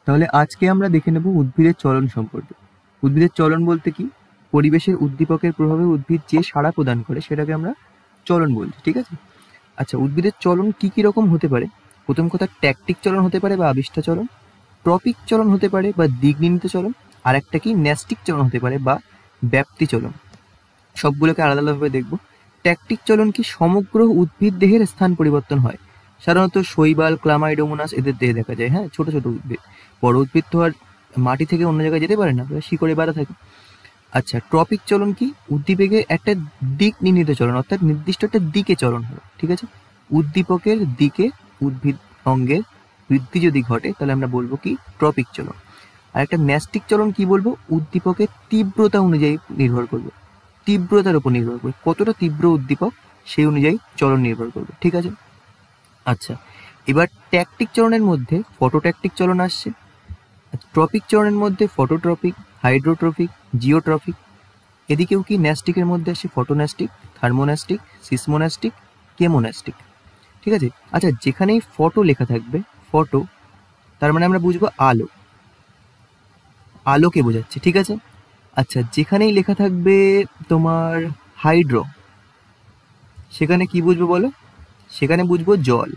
তাহলে আজকে আমরা দেখে নেব উদ্ভিদের চলন সম্পর্কে। উদ্ভিদের চলন বলতে কি? পরিবেশের উদ্দীপকের প্রভাবে উদ্ভিদ যে সাড়া প্রদান করে সেটাকে আমরা চলন বলছি, ঠিক আছে? আচ্ছা, উদ্ভিদের চলন কি কি রকম হতে পারে? প্রথম কথা, ট্যাকটিক চলন হতে পারে বা আবিষ্ট চলন, ট্রপিক চলন হতে পারে বা দিক নির্ণীত চলন, আর একটা কি ন্যাস্টিক চলন হতে পারে বা ব্যাপ্তি চলন। সবগুলোকে আলাদা আলাদাভাবে দেখব। ট্যাকটিক চলন কি? সমগ্র উদ্ভিদ দেহের স্থান পরিবর্তন হয়। সাধারণত শৈবাল, ক্লামাইডোমোনাস এদের দেহে দেখা যায়। হ্যাঁ, ছোট ছোট উদ্ভিদ। বড় উদ্ভিদ তো আর মাটি থেকে অন্য জায়গায় যেতে পারে না, শিকড়ে বাঁধা থাকে। আচ্ছা, ট্রপিক চলন কি? উদ্দীপকে একটা দিক নির্ণীত চলন, অর্থাৎ নির্দিষ্ট একটা দিকে চলন হলো, ঠিক আছে? উদ্দীপকের দিকে উদ্ভিদ অঙ্গের বৃদ্ধি যদি ঘটে তাহলে আমরা বলবো কি ট্রপিক চলন। আর একটা ন্যাস্টিক চলন কি বলবো? উদ্দীপকের তীব্রতা অনুযায়ী নির্ভর করবে, তীব্রতার উপর নির্ভর করবে, কতটা তীব্র উদ্দীপক সেই অনুযায়ী চলন নির্ভর করবে, ঠিক আছে? আচ্ছা, এবার ট্যাকটিক চলনের মধ্যে ফটোট্যাকটিক চলন আসছে। ট্রপিক চলনের মধ্যে ফটোট্রপিক, হাইড্রোট্রপিক, জিওট্রপিক। এদিকেও কি ন্যাস্টিকের মধ্যে আসে ফটোন্যাস্টিক, থার্মোন্যাস্টিক, সিসমোন্যাস্টিক, কেমোন্যাস্টিক, ঠিক আছে? আচ্ছা, যেখানেই ফটো লেখা থাকবে, ফটো তার মানে আমরা বুঝবো আলো, আলোকে বোঝাচ্ছে, ঠিক আছে? আচ্ছা, যেখানেই লেখা থাকবে তোমার হাইড্রো, সেখানে কি বুঝবো বলো? সেখানে বুঝবো জল,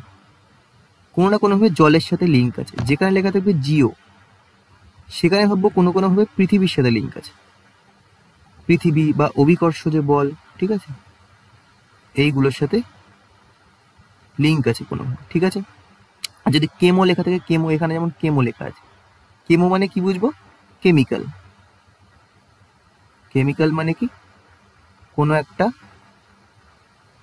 কোনো না কোনোভাবে জলের সাথে লিঙ্ক আছে। যেখানে লেখা থাকবে জিও, সেখানে ভাববো কোনো কোনোভাবে পৃথিবীর সাথে লিঙ্ক আছে, পৃথিবী বা অভিকর্ষ যে বল, ঠিক আছে, এইগুলোর সাথে লিঙ্ক আছে কোনোভাবে, ঠিক আছে? আর যদি কেমো লেখা থাকে, কেমো, এখানে যেমন কেমো লেখা আছে, কেমো মানে কি বুঝবো? কেমিক্যাল। কেমিক্যাল মানে কি? কোনো একটা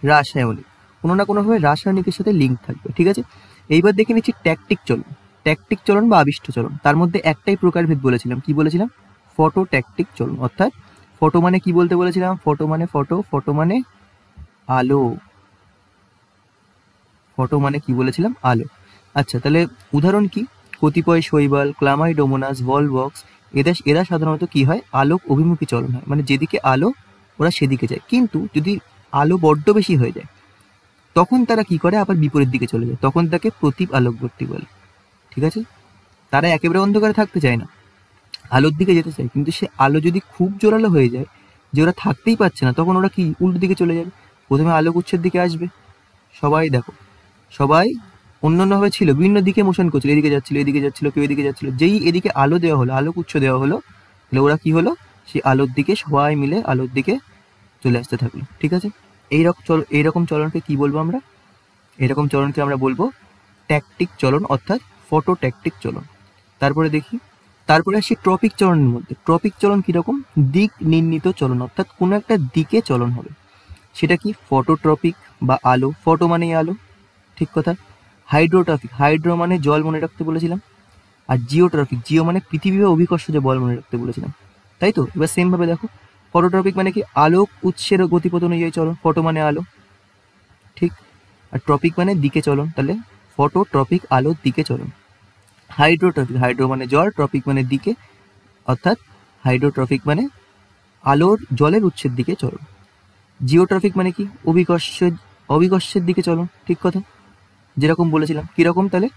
রাসায়নিক, কোনো না কোনোভাবে রাসায়নিকের সাথে লিঙ্ক থাকবে, ঠিক আছে? এইবার দেখে নিচ্ছি ট্যাকটিক চলন। ট্যাকটিক চলন বা আবিষ্ট চলন, তার মধ্যে একটাই প্রকারভেদ বলেছিলাম, কি বলেছিলাম? ফটো ট্যাকটিক চলন। অর্থাৎ ফটো মানে কি বলতে বলেছিলাম? ফটো মানে ফটো, ফটো মানে আলো। ফটো মানে কি বলেছিলাম? আলো। আচ্ছা, তাহলে উদাহরণ কি? কতিপয় শৈবাল, ক্লামাইডোমোনাস, ভলভক্স, এরা সাধারণত কি হয়? আলোক অভিমুখী চলন হয়, মানে যেদিকে আলো ওরা সেদিকে যায়। কিন্তু যদি আলো বড্ড বেশি হয়ে যায় তখন তারা কি করে? আবার বিপরীত দিকে চলে যায়, তখন তাকে প্রতীপ আলোকবর্তী বলে, ঠিক আছে? তারা একেবারে অন্ধকারে থাকতে চায় না, আলোর দিকে যেতে চায়, কিন্তু সে আলো যদি খুব জোরালো হয়ে যায় যে ওরা থাকতেই পারছে না, তখন ওরা কি উল্টো দিকে চলে যাবে। প্রথমে আলোক উৎসের দিকে আসবে, সবাই দেখো, সবাই অন্যান্যভাবে ছিল, বিভিন্ন দিকে মোশন করছিল, এদিকে যাচ্ছিল, এদিকে যাচ্ছিল, কেউ এদিকে যাচ্ছিল। যেই এদিকে আলো দেওয়া হলো, আলোক উৎস দেওয়া হলো, তাহলে ওরা কি হলো? সেই আলোর দিকে সবাই মিলে আলোর দিকে চলে আসতে থাকলো, ঠিক আছে? এইরকম চলনকে কি বলবো আমরা? এরকম চলনকে আমরা বলবো ট্যাকটিক চলন, অর্থাৎ ফটো ট্যাকটিক চলন। তারপরে দেখি, তারপরে আসি ট্রপিক চলনের মধ্যে। ট্রপিক চলন কিরকম? দিক নির্ণীত চলন, অর্থাৎ কোনো একটা দিকে চলন হবে। সেটা কি? ফটোট্রপিক বা আলো, ফটো মানে আলো, ঠিক কথা। হাইড্রোট্রপিক, হাইড্রো মানে জল, মনে রাখতে বলেছিলাম। আর জিওট্রপিক, জিও মানে পৃথিবী বা অভিকর্ষ যে বল, মনে রাখতে বলেছিলাম, তাই তো? এবার সেম ভাবে দেখো, ফটোট্রপিক মানে কি? আলোক উৎসের গতিপথ অনুযায়ী চলন, ফটো মানে আলো, ঠিক। আর ট্রপিক মানে দিকে চলন, তাহলে ফটো ট্রপিক আলোর দিকে চলন। হাইড্রোট্রপিক, হাইড্রো মানে জল, ট্রপিক মানে দিকে, অর্থাৎ হাইড্রোট্রপিক মানে আলোর জলের উৎসের দিকে চলন। জিওট্রপিক মানে কি? অভিকর্ষের দিকে চলন, ঠিক কথা, যেরকম বলেছিলাম। কিরকম? তাহলে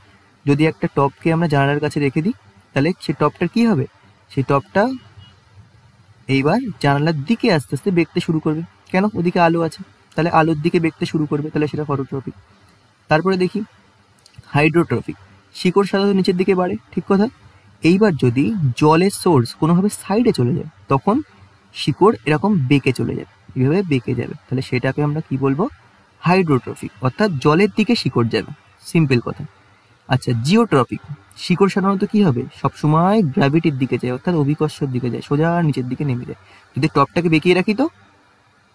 যদি একটা টপকে আমরা জানালার কাছে রেখে দিই, তাহলে সেই টপটার কি হবে? সেই টপটা এইবার জানালার দিকে আস্তে আস্তে বেঁকতে শুরু করবে। কেন? ওদিকে আলো আছে, তাহলে আলোর দিকে বেঁকতে শুরু করবে, তাহলে সেটা ফটোট্রপিক। তারপরে দেখি হাইড্রোট্রপিক, শিকড় সাধারণত নিচের দিকে বাড়ে, ঠিক কথা। এইবার যদি জলের সোর্স কোনোভাবে সাইডে চলে যায়, তখন শিকড় এরকম বেঁকে চলে যাবে, এইভাবে বেঁকে যাবে, তাহলে সেটাকে আমরা কি বলবো? হাইড্রোট্রপিক, অর্থাৎ জলের দিকে শিকড় যাবে, সিম্পল কথা। আচ্ছা, জিওট্রপিক, শিকড় সাধারণত কি হবে? সবসময় গ্র্যাভিটির দিকে যায়, অর্থাৎ অভিকর্ষের দিকে যায়, সোজা নিচের দিকে নেমে যায়। যদি টপটাকে বেঁকিয়ে রাখি তো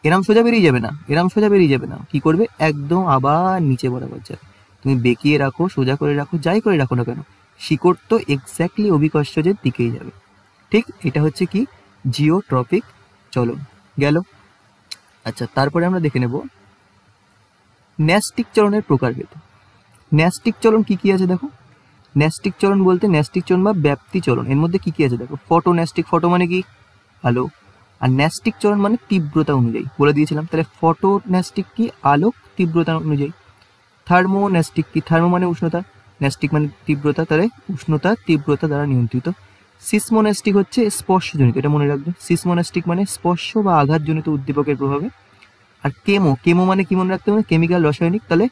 এরম সোজা বেরিয়ে যাবে না, এরম সোজা বেরিয়ে যাবে না, কি করবে? একদম আবার নিচে বরাবর যাবে। তুমি বেঁকিয়ে রাখো, সোজা করে রাখো, যাই করে রাখো না কেন, শিকড় তো এক্স্যাক্টলি অভিকর্ষজের দিকেই যাবে, ঠিক। এটা হচ্ছে কি? জিওট্রপিক চলন গেল। আচ্ছা, তারপরে আমরা দেখে নেব ন্যাস্টিক চলনের প্রকারভেদ। ন্যাস্টিক চলন কি কি আছে দেখো। ন্যাস্টিক চলন বলতে ন্যাস্টিক চলন বা ব্যাপ্তি চলন, এর মধ্যে কি কি আছে দেখো। ফটো ন্যাস্টিক, ফটো মানে কি? আলো। আর ন্যাস্টিক চলন মানে তীব্রতা অনুযায়ী, বলে দিয়েছিলাম। তাহলে ফটো ন্যাস্টিক কি? আলোক তীব্রতা অনুযায়ী। থার্মো ন্যাস্টিক কি? থার্মো মানে উষ্ণতা, ন্যাস্টিক মানে তীব্রতা, তাহলে উষ্ণতা তীব্রতা দ্বারা নিয়ন্ত্রিত। সিসমোন্যাস্টিক হচ্ছে স্পর্শজনিত, এটা মনে রাখবে। সিসমোন্যাস্টিক মানে স্পর্শ বা আঘাতজনিত উদ্দীপকের প্রভাবে। আর কেমো মানে কি মনে রাখতে হবে? কেমিক্যাল, রাসায়নিক, তাহলে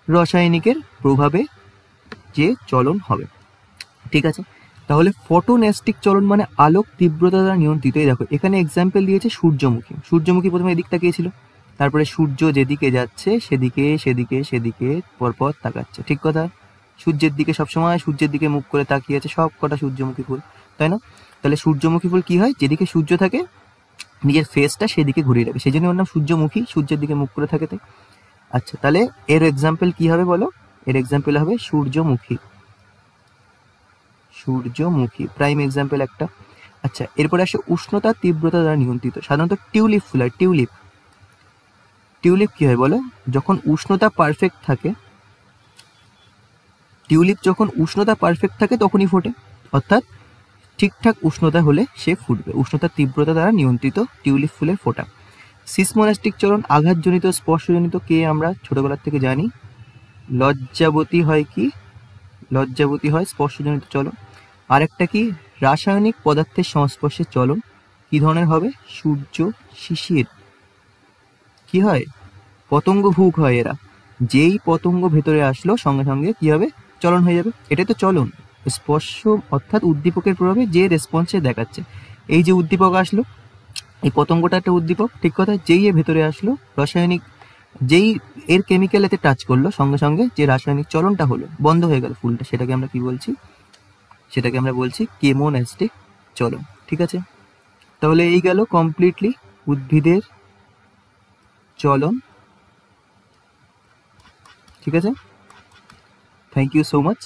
রাসায়নিকের প্রভাবে যে চলন হবে। ঠিক আছে, তাহলে ফটোন্যাস্টিক চলন মানে আলোক তীব্রতা দ্বারা নিয়ন্ত্রিত। এই দেখো এখানে এক্সাম্পল দিয়েছে সূর্যমুখী। সূর্যমুখী প্রথমে এদিক তাকিয়েছিল, তারপরে সূর্য যেদিকে যাচ্ছে সেদিকে সেদিকে সেদিকে পরপর তাকাচ্ছে। ঠিক কথা, সূর্যের দিকে সবসময় সূর্যের দিকে মুখ করে তাকিয়ে আছে সব কটা সূর্যমুখী ফুল, তাই না? তাহলে সূর্যমুখী ফুল কি হয়? যেদিকে সূর্য থাকে নিজের ফেসটা সেদিকে ঘুরিয়ে রাখে, সেই জন্য ওর নাম সূর্যমুখী, সূর্যের দিকে মুখ করে থাকে তাই। আচ্ছা, তাহলে এর এক্সাম্পল কি হবে বলো? এর এক্সাম্পল হবে সূর্যমুখী। সূর্যমুখী প্রাইম এক্সাম্পল একটা। আচ্ছা, এরপরে আসে উষ্ণতা তীব্রতা দ্বারা নিয়ন্ত্রিত। সাধারণত টিউলিপ ফুল হয়। টিউলিপ কি হয় বলো? যখন উষ্ণতা পারফেক্ট থাকে, টিউলিপ যখন উষ্ণতা পারফেক্ট থাকে তখনই ফোটে, অর্থাৎ ঠিকঠাক উষ্ণতা হলে সে ফুটবে। উষ্ণতা তীব্রতা দ্বারা নিয়ন্ত্রিত টিউলিপ ফুলের ফোটা। সিসমোন্যাস্টিক চলন আঘাতজনিত স্পর্শজনিত, কে আমরা ছোটবেলার থেকে জানি। লজ্জাবতী হয় কি? লজ্জাবতী হয় স্পর্শজনিত চলন। আরেকটা কি? রাসায়নিক পদার্থের সংস্পর্শে চলন। কি ধরনের হবে? সূর্য শিশির। কি হয়? পতঙ্গ ভুক হয় এরা। যেই পতঙ্গ ভেতরে আসলো সঙ্গে সঙ্গে কি হবে? চলন হয়ে যাবে। এটাই তো চলন। স্পর্শ অর্থাৎ উদ্দীপকের প্রভাবে যে রেসপন্সে দেখাচ্ছে। এই যে উদ্দীপক আসলো, এই পতঙ্গটা একটা উদ্দীপক, ঠিক কথা। যেই এর ভেতরে আসলো রাসায়নিক, যেই এর কেমিক্যাল এতে টাচ করলো সঙ্গে সঙ্গে যে রাসায়নিক চলনটা হলো, বন্ধ হয়ে গেল ফুলটা, সেটাকে আমরা কি বলছি? সেটাকে আমরা বলছি কেমোন্যাস্টিক চলন। ঠিক আছে, তাহলে এই গেল কমপ্লিটলি উদ্ভিদের চলন। ঠিক আছে, থ্যাংক ইউ সো মাচ।